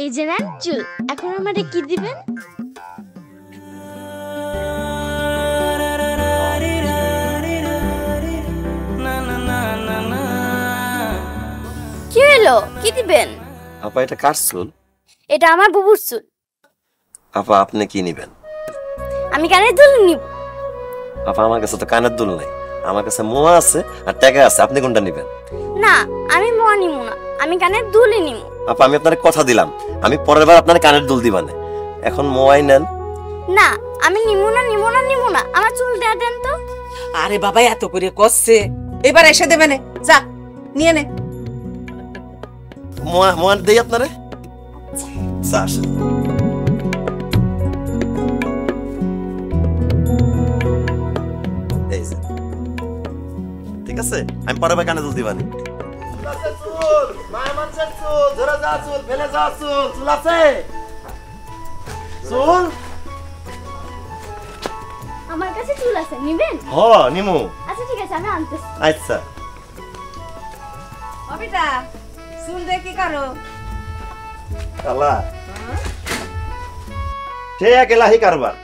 এই যে নেন চুল, এখন আমারে কি দিবেন? কি হলো, কি দিবেন? আপা এটা কার চুল? এটা আমার বুবুর চুল। আপা আপনি কি নিবেন? আমি কানের দুল নিব। আপা আমার কাছে তো কানের দুল নাই, আমার কাছে মোয়া আছে আর টাকা আছে, আপনি কোনটা নিবেন? না, আমি মোয়া নিব না, আমি কানের দুলই নিব। আপা আমি আপনার কথা দিলাম, আমি পরের বার আপনার কানের দুল দিবানে, এখন মোয়াই নেন। না, আমি নিব না, নিব না, নিব না, আমার চুল দেয়া দেন তো। আরে বাবা এত করে কষছে, এবার এসে দেবে নে, যা নিয়ে নে। মোয়া মোয়া দেই আপনারে। আসেন। এই যে ঠিক আছে, আমি পরের বার কানে দুল দিবানি। আমার কাছে চুল আছে, নিবেন? হ্যাঁ নিমু। আচ্ছা ঠিক আছে, আমি আনতেছি। আচ্ছা ও বেটা চুল দিয়ে কি করো? কালা সে এক এলাহি কারবার,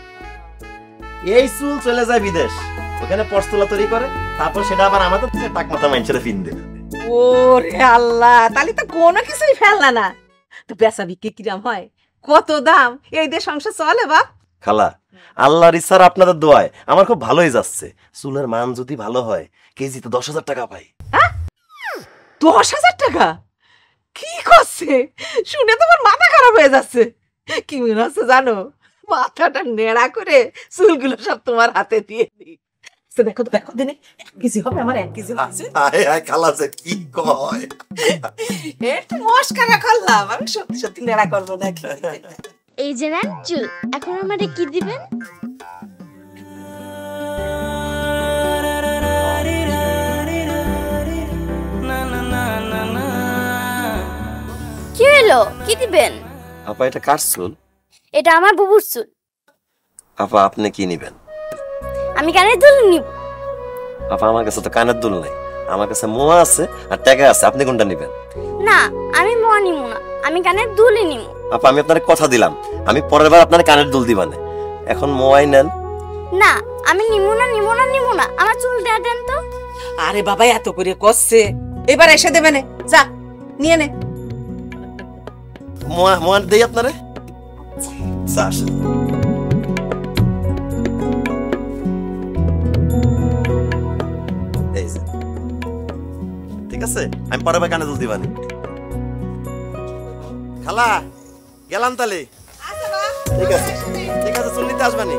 এই চুল চলে যায় বিদেশ, ওখানে পরস্তলা তৈরি করে, তারপর সেটা আবার আমাদের টাক মাথা মানুষের ফিন দেয়। ওরে আল্লাহ, তাহলে তো কোনো কিছুই ফেললা না। তো বেচা বিক্রি কিরাম হয়, কত দাম? এই দিয়ে সংসার চলে বাপ? খালা আল্লাহর ইচ্ছার আপনাদের দোয়ায় আমার খুব ভালোই যাচ্ছে। চুলের মান যদি ভালো হয় কেজি তো 10,000 টাকা পাই। 10,000 টাকা? কি করছে? শুনে তোমার মাথা খারাপ হয়ে যাচ্ছে। কি মনে হচ্ছে জানো, মাথাটা নেড়া করে চুলগুলো সব তোমার হাতে দিয়ে দিই। দেখো তো, দেখো দিনে 1 কেজি হবে, আমার 1 কেজি হচ্ছে। আয় আয় খালা যে কি কয়, একটু মস্কারা করলাম, আমি সত্যি সত্যি নেড়া করবো নাকি? এই যে নেন চুল, এখন আমারে কি দিবেন? কি হলো, কি দিবেন? আপা এটা কার চুল? এটা আমার বুবুর চুল। আপা আপনি কি নিবেন? আমি কানের দুল নিব। আপা আমার কাছে তো কানের দুল নাই, আমার কাছে মোয়া আছে আর টাকা আছে, আপনি কোনটা নিবেন? না, আমি মোয়া নিব না, আমি কানের দুলই নিব। আপা আমি আপনার কথা দিলাম, আমি পরের বার আপনার কানের দুল দিবানে, এখন মোয়াই নেন। না, আমি নিব না, নিব না, নিব না, আমার চুল দেয়া দেন তো। আরে বাবা এত করে কষছে, এবার এসে দেবে নে, যা নিয়ে নে। মোয়া মোয়া দেই আপনারে। আসেন। এই যে ঠিক আছে, আমি পরের বার কানে দুল দিবানি। খালা গেলাম তাহলে। ঠিক আছে ঠিক আছে, চুল নিতে আসবানি।